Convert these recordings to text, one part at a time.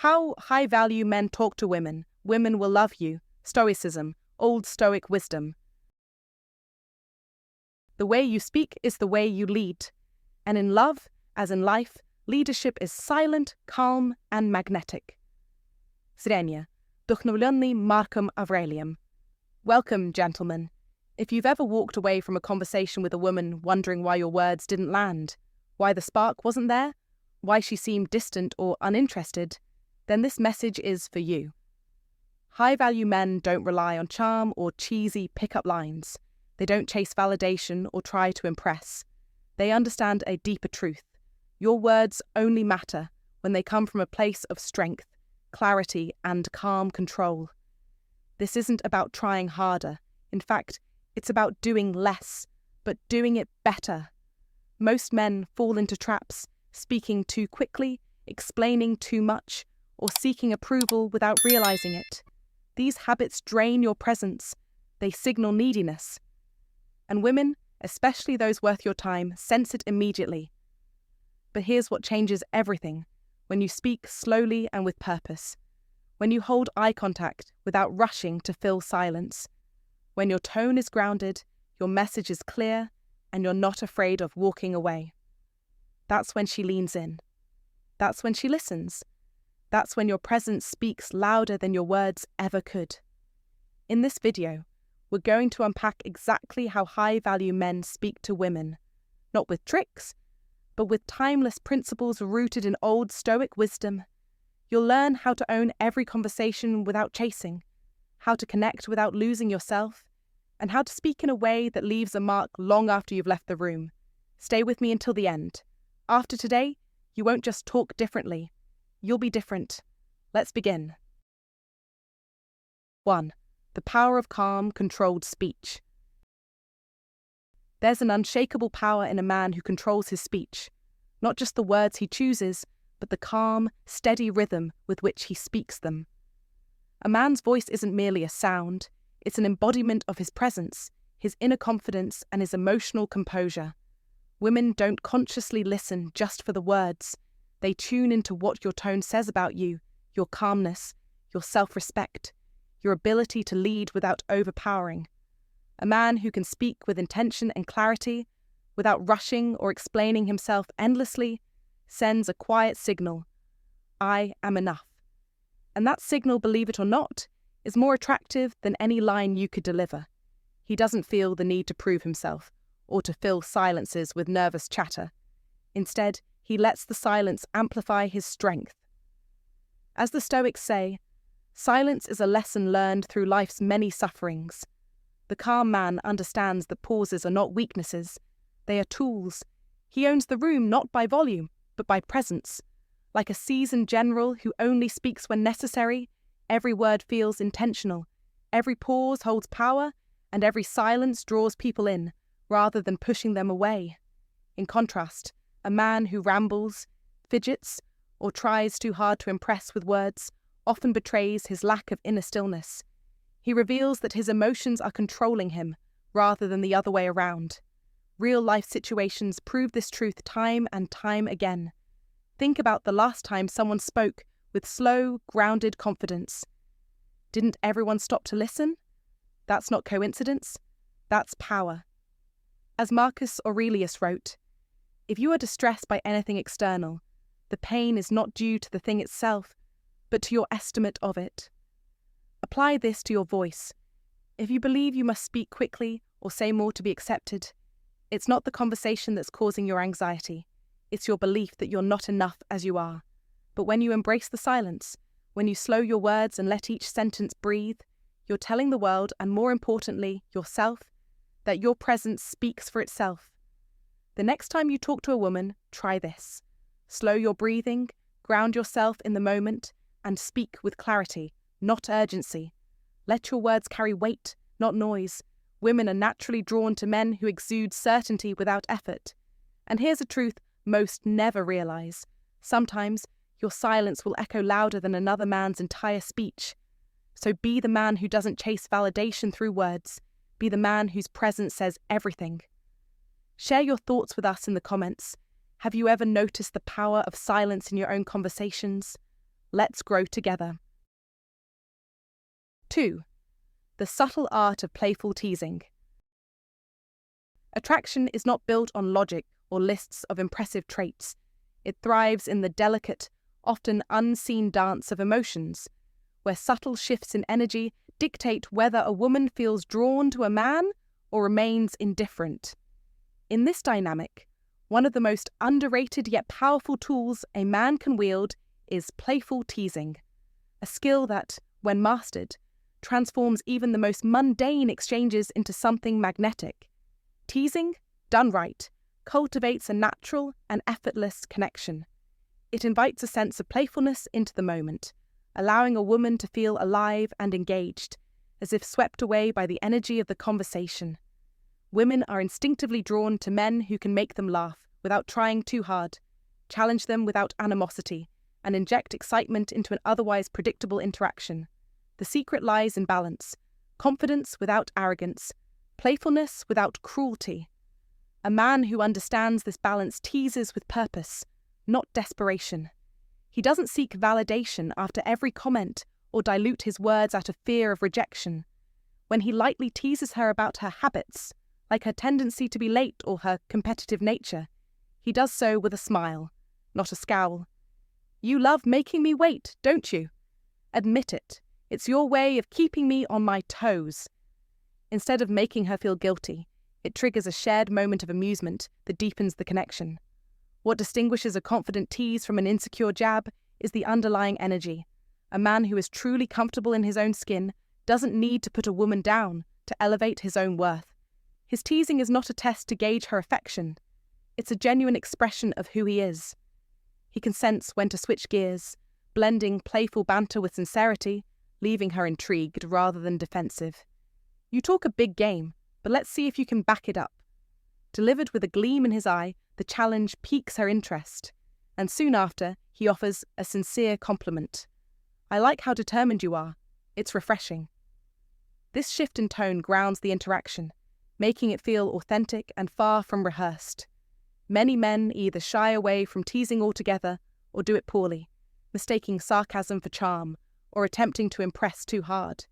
How high-value men talk to women. Women will love you. Stoicism. Old Stoic Wisdom. The way you speak is the way you lead. And in love, as in life, leadership is silent, calm, and magnetic. Zrenie. Duchnowlony Marcum Aurelium. Welcome, gentlemen. If you've ever walked away from a conversation with a woman wondering why your words didn't land, why the spark wasn't there, why she seemed distant or uninterested, then this message is for you. High-value men don't rely on charm or cheesy pick-up lines. They don't chase validation or try to impress. They understand a deeper truth. Your words only matter when they come from a place of strength, clarity, and calm control. This isn't about trying harder. In fact, it's about doing less, but doing it better. Most men fall into traps, speaking too quickly, explaining too much, or seeking approval without realizing it. These habits drain your presence. They signal neediness. And women, especially those worth your time, sense it immediately. But here's what changes everything: when you speak slowly and with purpose. When you hold eye contact without rushing to fill silence. When your tone is grounded, your message is clear, and you're not afraid of walking away. That's when she leans in. That's when she listens. That's when your presence speaks louder than your words ever could. In this video, we're going to unpack exactly how high-value men speak to women, not with tricks, but with timeless principles rooted in old Stoic wisdom. You'll learn how to own every conversation without chasing, how to connect without losing yourself, and how to speak in a way that leaves a mark long after you've left the room. Stay with me until the end. After today, you won't just talk differently. You'll be different. Let's begin. 1. The power of calm, controlled speech. There's an unshakable power in a man who controls his speech, not just the words he chooses, but the calm, steady rhythm with which he speaks them. A man's voice isn't merely a sound, it's an embodiment of his presence, his inner confidence, and his emotional composure. Women don't consciously listen just for the words. They tune into what your tone says about you, your calmness, your self-respect, your ability to lead without overpowering. A man who can speak with intention and clarity, without rushing or explaining himself endlessly, sends a quiet signal: I am enough. And that signal, believe it or not, is more attractive than any line you could deliver. He doesn't feel the need to prove himself, or to fill silences with nervous chatter. Instead, he lets the silence amplify his strength. As the Stoics say, silence is a lesson learned through life's many sufferings. The calm man understands that pauses are not weaknesses, they are tools. He owns the room not by volume, but by presence. Like a seasoned general who only speaks when necessary, every word feels intentional, every pause holds power, and every silence draws people in, rather than pushing them away. In contrast, a man who rambles, fidgets, or tries too hard to impress with words often betrays his lack of inner stillness. He reveals that his emotions are controlling him, rather than the other way around. Real-life situations prove this truth time and time again. Think about the last time someone spoke with slow, grounded confidence. Didn't everyone stop to listen? That's not coincidence. That's power. As Marcus Aurelius wrote, if you are distressed by anything external, the pain is not due to the thing itself, but to your estimate of it. Apply this to your voice. If you believe you must speak quickly or say more to be accepted, it's not the conversation that's causing your anxiety. It's your belief that you're not enough as you are. But when you embrace the silence, when you slow your words and let each sentence breathe, you're telling the world, and more importantly, yourself, that your presence speaks for itself. The next time you talk to a woman, try this. Slow your breathing, ground yourself in the moment, and speak with clarity, not urgency. Let your words carry weight, not noise. Women are naturally drawn to men who exude certainty without effort. And here's a truth most never realize. Sometimes your silence will echo louder than another man's entire speech. So be the man who doesn't chase validation through words. Be the man whose presence says everything. Share your thoughts with us in the comments. Have you ever noticed the power of silence in your own conversations? Let's grow together. 2. The subtle art of playful teasing. Attraction is not built on logic or lists of impressive traits. It thrives in the delicate, often unseen dance of emotions, where subtle shifts in energy dictate whether a woman feels drawn to a man or remains indifferent. In this dynamic, one of the most underrated yet powerful tools a man can wield is playful teasing, a skill that, when mastered, transforms even the most mundane exchanges into something magnetic. Teasing, done right, cultivates a natural and effortless connection. It invites a sense of playfulness into the moment, allowing a woman to feel alive and engaged, as if swept away by the energy of the conversation. Women are instinctively drawn to men who can make them laugh without trying too hard, challenge them without animosity, and inject excitement into an otherwise predictable interaction. The secret lies in balance, confidence without arrogance, playfulness without cruelty. A man who understands this balance teases with purpose, not desperation. He doesn't seek validation after every comment or dilute his words out of fear of rejection. When he lightly teases her about her habits, like her tendency to be late or her competitive nature, he does so with a smile, not a scowl. You love making me wait, don't you? Admit it. It's your way of keeping me on my toes. Instead of making her feel guilty, it triggers a shared moment of amusement that deepens the connection. What distinguishes a confident tease from an insecure jab is the underlying energy. A man who is truly comfortable in his own skin doesn't need to put a woman down to elevate his own worth. His teasing is not a test to gauge her affection. It's a genuine expression of who he is. He can sense when to switch gears, blending playful banter with sincerity, leaving her intrigued rather than defensive. You talk a big game, but let's see if you can back it up. Delivered with a gleam in his eye, the challenge piques her interest, and soon after, he offers a sincere compliment. I like how determined you are. It's refreshing. This shift in tone grounds the interaction, making it feel authentic and far from rehearsed. Many men either shy away from teasing altogether or do it poorly, mistaking sarcasm for charm or attempting to impress too hard.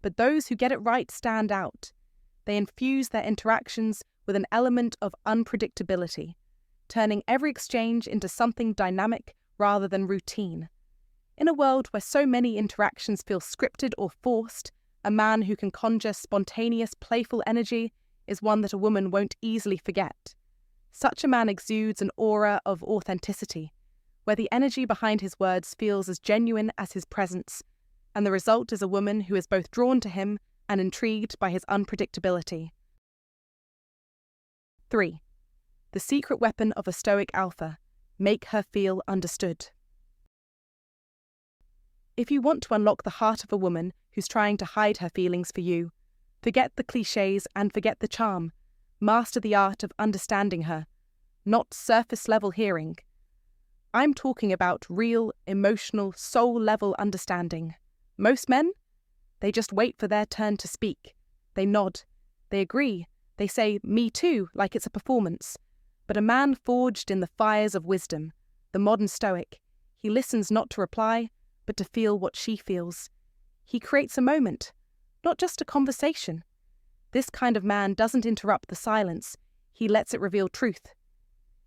But those who get it right stand out. They infuse their interactions with an element of unpredictability, turning every exchange into something dynamic rather than routine. In a world where so many interactions feel scripted or forced, a man who can conjure spontaneous, playful energy is one that a woman won't easily forget. Such a man exudes an aura of authenticity, where the energy behind his words feels as genuine as his presence, and the result is a woman who is both drawn to him and intrigued by his unpredictability. 3. The secret weapon of a Stoic alpha: make her feel understood. If you want to unlock the heart of a woman who's trying to hide her feelings for you, forget the clichés and forget the charm. Master the art of understanding her, not surface-level hearing. I'm talking about real, emotional, soul-level understanding. Most men? They just wait for their turn to speak. They nod. They agree. They say, "Me too," like it's a performance. But a man forged in the fires of wisdom, the modern Stoic, he listens not to reply, but to feel what she feels. He creates a moment, not just a conversation. This kind of man doesn't interrupt the silence, he lets it reveal truth.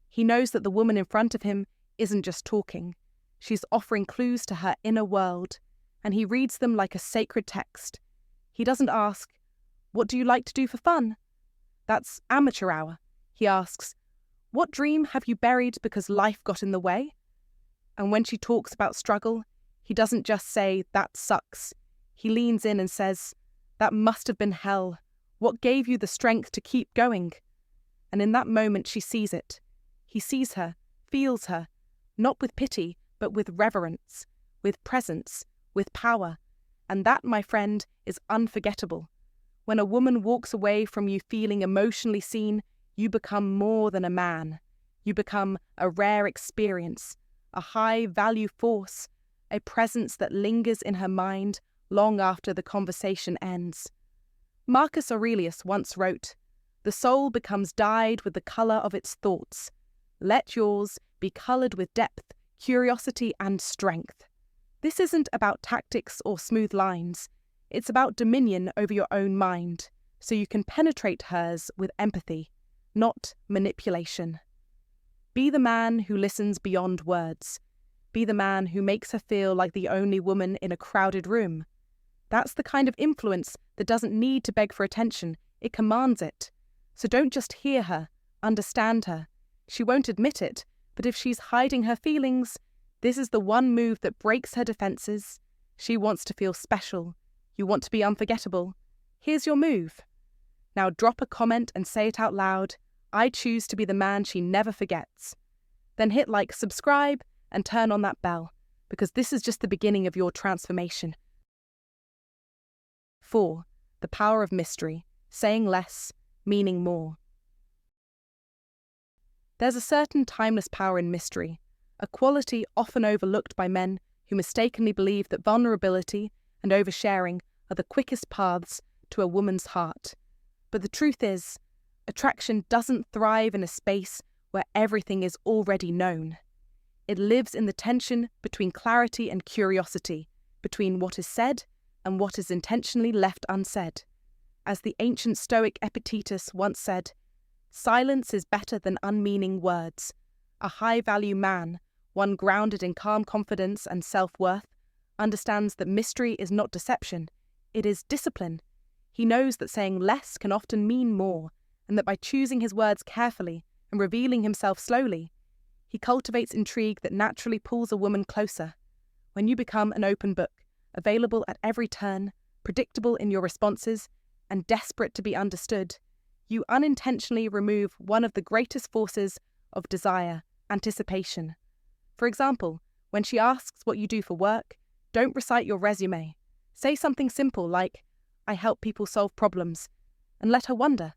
He knows that the woman in front of him isn't just talking. She's offering clues to her inner world, and he reads them like a sacred text. He doesn't ask, "What do you like to do for fun?" That's amateur hour. He asks, "What dream have you buried because life got in the way?" And when she talks about struggle, he doesn't just say, "That sucks." He leans in and says, "That must have been hell. What gave you the strength to keep going?" And in that moment she sees it. He sees her, feels her, not with pity, but with reverence, with presence, with power. And that, my friend, is unforgettable. When a woman walks away from you feeling emotionally seen, you become more than a man. You become a rare experience, a high-value force, a presence that lingers in her mind long after the conversation ends. Marcus Aurelius once wrote, "The soul becomes dyed with the colour of its thoughts. Let yours be coloured with depth, curiosity, and strength." This isn't about tactics or smooth lines. It's about dominion over your own mind, so you can penetrate hers with empathy, not manipulation. Be the man who listens beyond words. Be the man who makes her feel like the only woman in a crowded room. That's the kind of influence that doesn't need to beg for attention, it commands it. So don't just hear her, understand her. She won't admit it, but if she's hiding her feelings, this is the one move that breaks her defenses. She wants to feel special. You want to be unforgettable. Here's your move. Now drop a comment and say it out loud. I choose to be the man she never forgets. Then hit like, subscribe, and turn on that bell, because this is just the beginning of your transformation. 4. The power of mystery, saying less, meaning more. There's a certain timeless power in mystery, a quality often overlooked by men who mistakenly believe that vulnerability and oversharing are the quickest paths to a woman's heart. But the truth is, attraction doesn't thrive in a space where everything is already known. It lives in the tension between clarity and curiosity, between what is said and what is intentionally left unsaid. As the ancient Stoic Epictetus once said, "Silence is better than unmeaning words." A high-value man, one grounded in calm confidence and self-worth, understands that mystery is not deception, it is discipline. He knows that saying less can often mean more, and that by choosing his words carefully and revealing himself slowly, he cultivates intrigue that naturally pulls a woman closer. When you become an open book, available at every turn, predictable in your responses, and desperate to be understood, you unintentionally remove one of the greatest forces of desire, anticipation. For example, when she asks what you do for work, don't recite your resume. Say something simple like, "I help people solve problems," and let her wonder.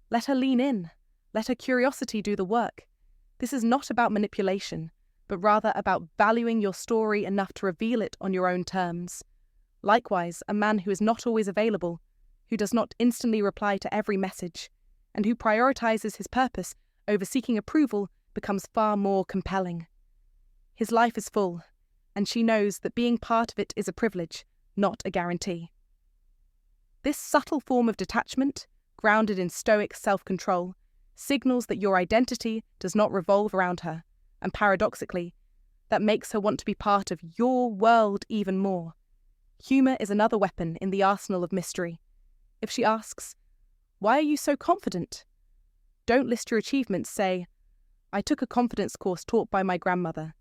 Let her lean in. Let her curiosity do the work. This is not about manipulation, but rather about valuing your story enough to reveal it on your own terms. Likewise, a man who is not always available, who does not instantly reply to every message, and who prioritizes his purpose over seeking approval becomes far more compelling. His life is full, and she knows that being part of it is a privilege, not a guarantee. This subtle form of detachment, grounded in Stoic self-control, signals that your identity does not revolve around her, and paradoxically, that makes her want to be part of your world even more. Humour is another weapon in the arsenal of mystery. If she asks, "Why are you so confident?" Don't list your achievements, say, "I took a confidence course taught by my grandmother."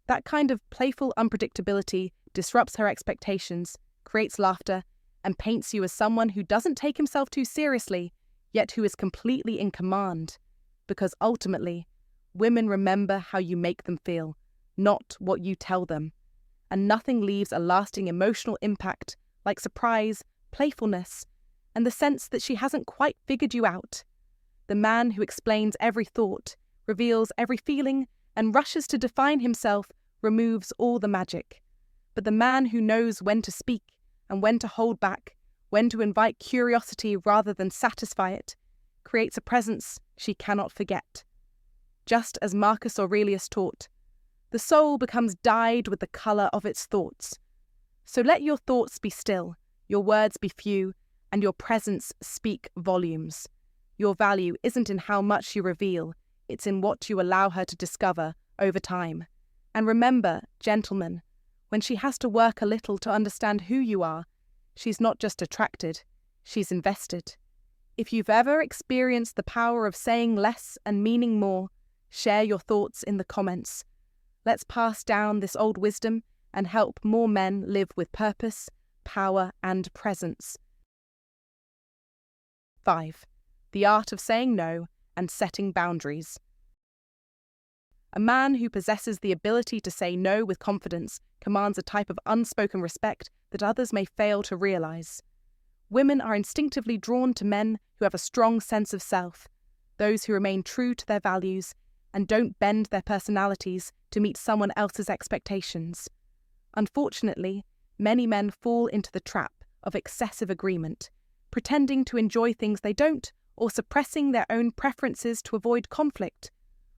That kind of playful unpredictability disrupts her expectations, creates laughter, and paints you as someone who doesn't take himself too seriously, yet who is completely in command. Because ultimately, women remember how you make them feel, not what you tell them. And nothing leaves a lasting emotional impact like surprise, playfulness, and the sense that she hasn't quite figured you out. The man who explains every thought, reveals every feeling, and rushes to define himself removes all the magic. But the man who knows when to speak and when to hold back, when to invite curiosity rather than satisfy it, creates a presence she cannot forget. Just as Marcus Aurelius taught, the soul becomes dyed with the colour of its thoughts. So let your thoughts be still, your words be few, and your presence speak volumes. Your value isn't in how much you reveal, it's in what you allow her to discover over time. And remember, gentlemen, when she has to work a little to understand who you are, she's not just attracted, she's invested. If you've ever experienced the power of saying less and meaning more, share your thoughts in the comments. Let's pass down this old wisdom and help more men live with purpose, power, and presence. 5. The art of saying no and setting boundaries. A man who possesses the ability to say no with confidence commands a type of unspoken respect that others may fail to realize. Women are instinctively drawn to men who have a strong sense of self, those who remain true to their values and don't bend their personalities to meet someone else's expectations. Unfortunately, many men fall into the trap of excessive agreement, pretending to enjoy things they don't or suppressing their own preferences to avoid conflict.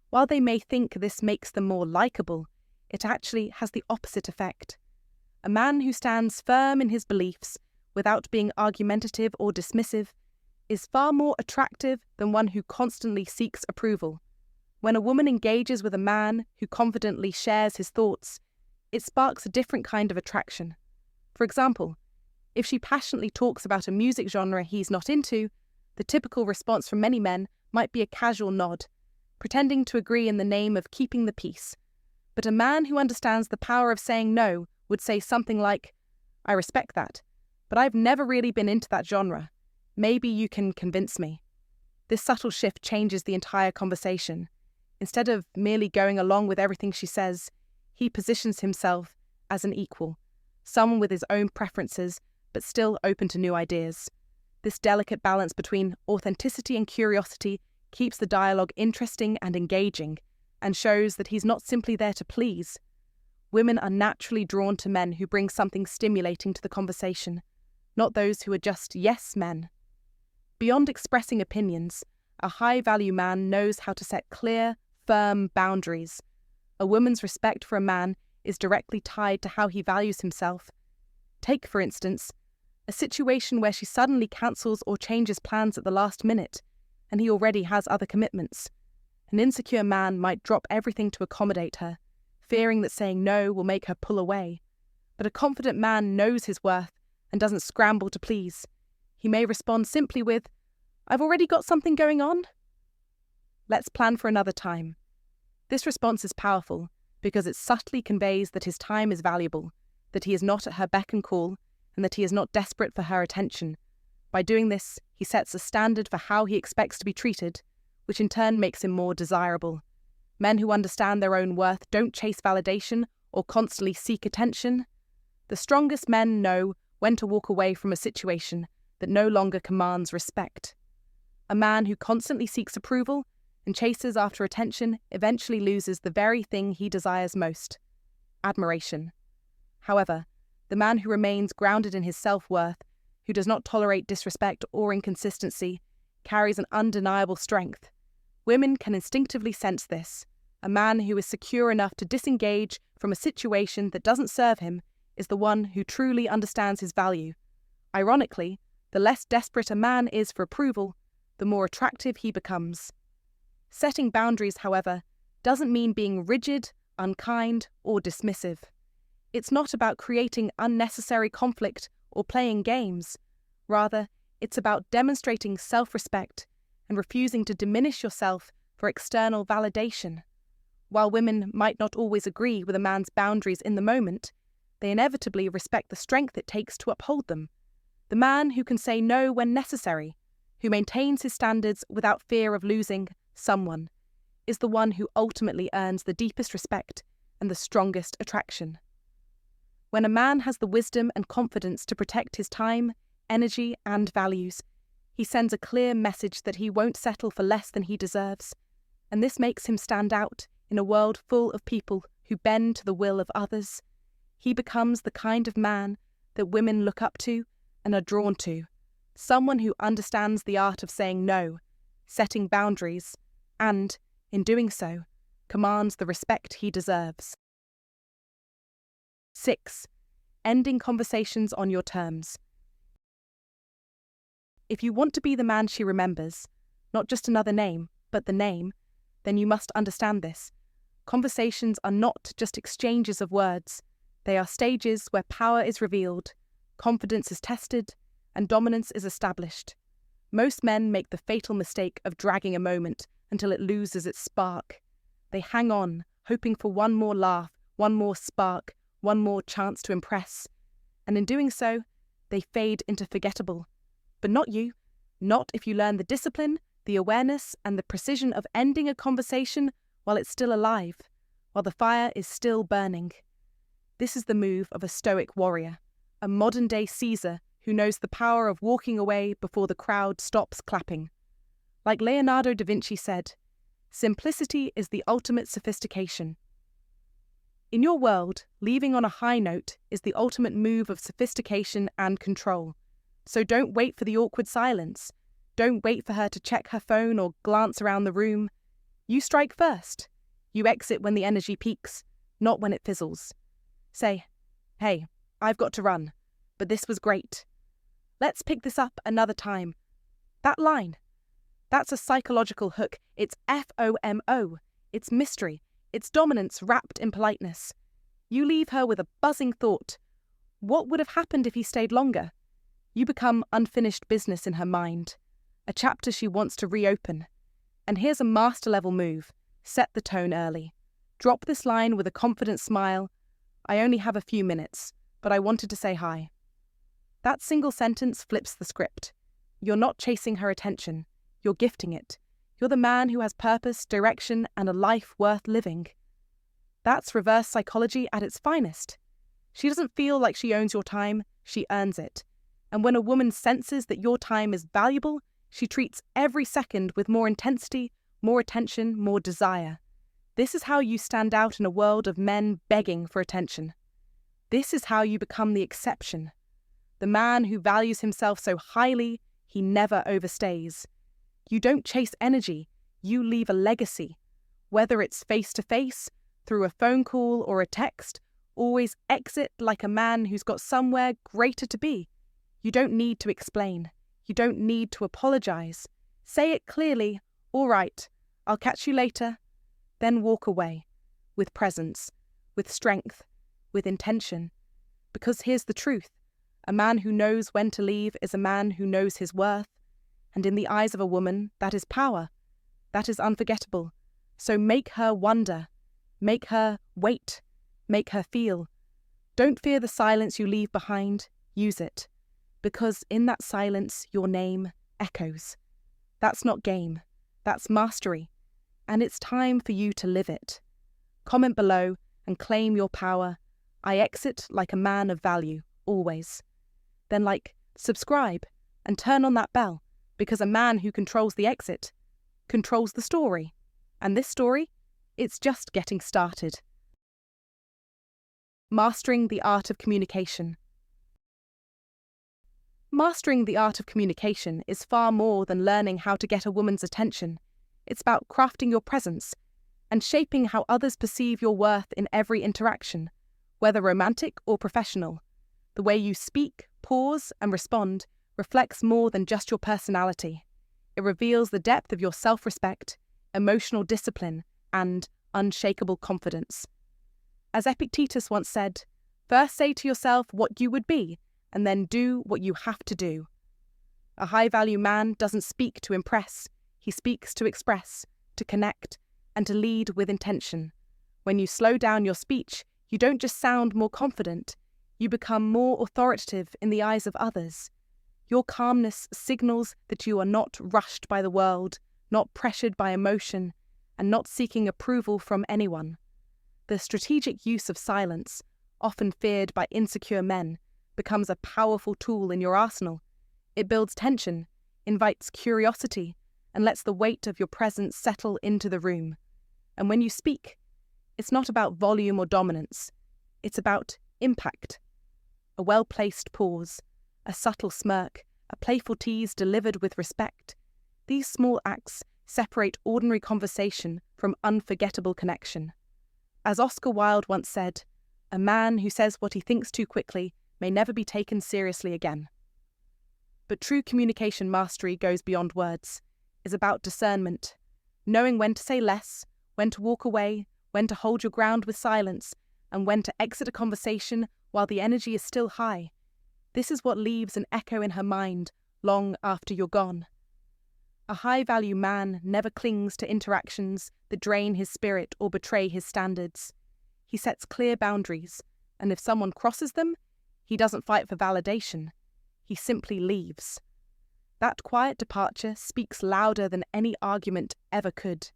While they may think this makes them more likable, it actually has the opposite effect. A man who stands firm in his beliefs without being argumentative or dismissive is far more attractive than one who constantly seeks approval. When a woman engages with a man who confidently shares his thoughts, it sparks a different kind of attraction. For example, if she passionately talks about a music genre he's not into, the typical response from many men might be a casual nod, pretending to agree in the name of keeping the peace. But a man who understands the power of saying no would say something like, "I respect that, but I've never really been into that genre. Maybe you can convince me." This subtle shift changes the entire conversation. Instead of merely going along with everything she says, he positions himself as an equal, someone with his own preferences, but still open to new ideas. This delicate balance between authenticity and curiosity keeps the dialogue interesting and engaging, and shows that he's not simply there to please. Women are naturally drawn to men who bring something stimulating to the conversation, not those who are just yes men. Beyond expressing opinions, a high-value man knows how to set clear, firm boundaries. A woman's respect for a man is directly tied to how he values himself. Take, for instance, a situation where she suddenly cancels or changes plans at the last minute, and he already has other commitments. An insecure man might drop everything to accommodate her, fearing that saying no will make her pull away. But a confident man knows his worth and doesn't scramble to please. He may respond simply with, "I've already got something going on. Let's plan for another time." This response is powerful because it subtly conveys that his time is valuable, that he is not at her beck and call, and that he is not desperate for her attention. By doing this, he sets a standard for how he expects to be treated, which in turn makes him more desirable. Men who understand their own worth don't chase validation or constantly seek attention. The strongest men know when to walk away from a situation that no longer commands respect. A man who constantly seeks approval and chases after attention eventually loses the very thing he desires most: admiration. However, the man who remains grounded in his self-worth, who does not tolerate disrespect or inconsistency, carries an undeniable strength. Women can instinctively sense this. A man who is secure enough to disengage from a situation that doesn't serve him is the one who truly understands his value. Ironically, the less desperate a man is for approval, the more attractive he becomes. Setting boundaries, however, doesn't mean being rigid, unkind, or dismissive. It's not about creating unnecessary conflict or playing games. Rather, it's about demonstrating self-respect and refusing to diminish yourself for external validation. While women might not always agree with a man's boundaries in the moment, they inevitably respect the strength it takes to uphold them. The man who can say no when necessary, who maintains his standards without fear of losing someone, is the one who ultimately earns the deepest respect and the strongest attraction. When a man has the wisdom and confidence to protect his time, energy, and values, he sends a clear message that he won't settle for less than he deserves, and this makes him stand out in a world full of people who bend to the will of others. He becomes the kind of man that women look up to and are drawn to, someone who understands the art of saying no, setting boundaries, and, in doing so, commands the respect he deserves. 6. Ending conversations on your terms. If you want to be the man she remembers, not just another name, but the name, then you must understand this. Conversations are not just exchanges of words. They are stages where power is revealed, confidence is tested, and dominance is established. Most men make the fatal mistake of dragging a moment until it loses its spark. They hang on, hoping for one more laugh, one more spark, one more chance to impress. And in doing so, they fade into forgettable. But not you. Not if you learn the discipline, the awareness, and the precision of ending a conversation while it's still alive, while the fire is still burning. This is the move of a Stoic warrior, a modern-day Caesar who knows the power of walking away before the crowd stops clapping. Like Leonardo da Vinci said, "Simplicity is the ultimate sophistication." In your world, leaving on a high note is the ultimate move of sophistication and control. So don't wait for the awkward silence. Don't wait for her to check her phone or glance around the room. You strike first. You exit when the energy peaks, not when it fizzles. Say, "Hey, I've got to run, but this was great. Let's pick this up another time. That line, that's a psychological hook. It's FOMO. It's mystery. It's dominance wrapped in politeness. You leave her with a buzzing thought. What would have happened if he stayed longer? You become unfinished business in her mind, a chapter she wants to reopen. And here's a master-level move. Set the tone early. Drop this line with a confident smile. I only have a few minutes, but I wanted to say hi. That single sentence flips the script. You're not chasing her attention. You're gifting it. You're the man who has purpose, direction, and a life worth living. That's reverse psychology at its finest. She doesn't feel like she owns your time, she earns it. And when a woman senses that your time is valuable, she treats every second with more intensity, more attention, more desire. This is how you stand out in a world of men begging for attention. This is how you become the exception. The man who values himself so highly, he never overstays. You don't chase energy, you leave a legacy. Whether it's face-to-face, through a phone call or a text, always exit like a man who's got somewhere greater to be. You don't need to explain. You don't need to apologize. Say it clearly, all right, I'll catch you later. Then walk away, with presence, with strength, with intention. Because here's the truth. A man who knows when to leave is a man who knows his worth. And in the eyes of a woman, that is power. That is unforgettable. So make her wonder. Make her wait. Make her feel. Don't fear the silence you leave behind. Use it. Because in that silence, your name echoes. That's not game. That's mastery. And it's time for you to live it. Comment below and claim your power. I exit like a man of value, always. Then subscribe, and turn on that bell, because a man who controls the exit controls the story. And this story, it's just getting started. Mastering the art of communication. Mastering the art of communication is far more than learning how to get a woman's attention. It's about crafting your presence and shaping how others perceive your worth in every interaction, whether romantic or professional. The way you speak, pause, and respond reflects more than just your personality. It reveals the depth of your self-respect, emotional discipline, and unshakable confidence. As Epictetus once said, first say to yourself what you would be, and then do what you have to do. A high-value man doesn't speak to impress. He speaks to express, to connect, and to lead with intention. When you slow down your speech, you don't just sound more confident, you become more authoritative in the eyes of others. Your calmness signals that you are not rushed by the world, not pressured by emotion, and not seeking approval from anyone. The strategic use of silence, often feared by insecure men, becomes a powerful tool in your arsenal. It builds tension, invites curiosity, and lets the weight of your presence settle into the room. And when you speak, it's not about volume or dominance. It's about impact. A well-placed pause, a subtle smirk, a playful tease delivered with respect. These small acts separate ordinary conversation from unforgettable connection. As Oscar Wilde once said, a man who says what he thinks too quickly may never be taken seriously again. But true communication mastery goes beyond words, is about discernment, knowing when to say less, when to walk away, when to hold your ground with silence, and when to exit a conversation while the energy is still high. This is what leaves an echo in her mind long after you're gone. A high-value man never clings to interactions that drain his spirit or betray his standards. He sets clear boundaries, and if someone crosses them, he doesn't fight for validation. He simply leaves. That quiet departure speaks louder than any argument ever could.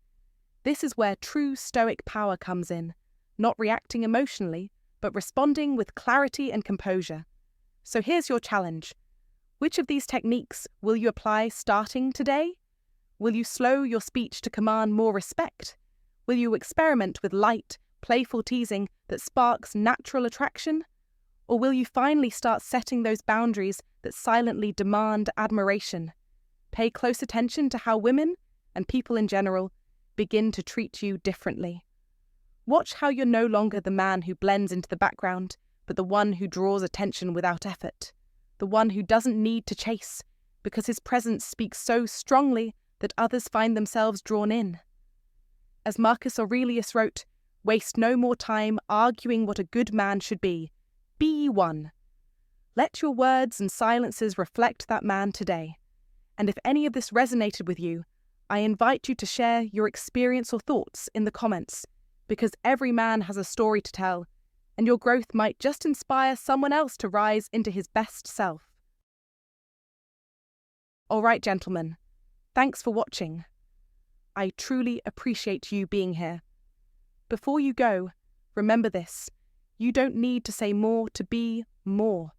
This is where true Stoic power comes in, not reacting emotionally, but responding with clarity and composure. So here's your challenge. Which of these techniques will you apply starting today? Will you slow your speech to command more respect? Will you experiment with light, playful teasing that sparks natural attraction? Or will you finally start setting those boundaries that silently demand admiration? Pay close attention to how women, and people in general, begin to treat you differently. Watch how you're no longer the man who blends into the background, but the one who draws attention without effort, the one who doesn't need to chase, because his presence speaks so strongly that others find themselves drawn in. As Marcus Aurelius wrote, "Waste no more time arguing what a good man should be. Be one." Let your words and silences reflect that man today. And if any of this resonated with you, I invite you to share your experience or thoughts in the comments, because every man has a story to tell, and your growth might just inspire someone else to rise into his best self. All right, gentlemen, thanks for watching. I truly appreciate you being here. Before you go, remember this: you don't need to say more to be more.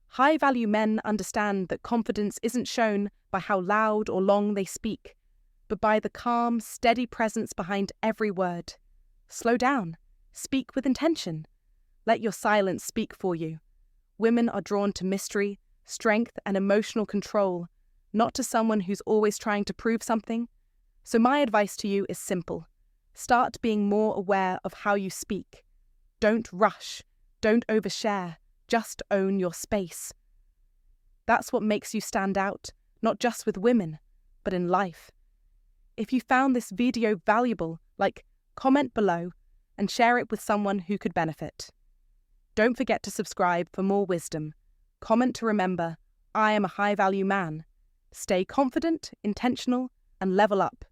High-value men understand that confidence isn't shown by how loud or long they speak, but by the calm, steady presence behind every word. Slow down. Speak with intention. Let your silence speak for you. Women are drawn to mystery, strength, and emotional control, not to someone who's always trying to prove something. So my advice to you is simple. Start being more aware of how you speak. Don't rush. Don't overshare. Just own your space. That's what makes you stand out, not just with women, but in life. If you found this video valuable, comment below and share it with someone who could benefit. Don't forget to subscribe for more wisdom. Comment to remember, I am a high-value man. Stay confident, intentional, and level up.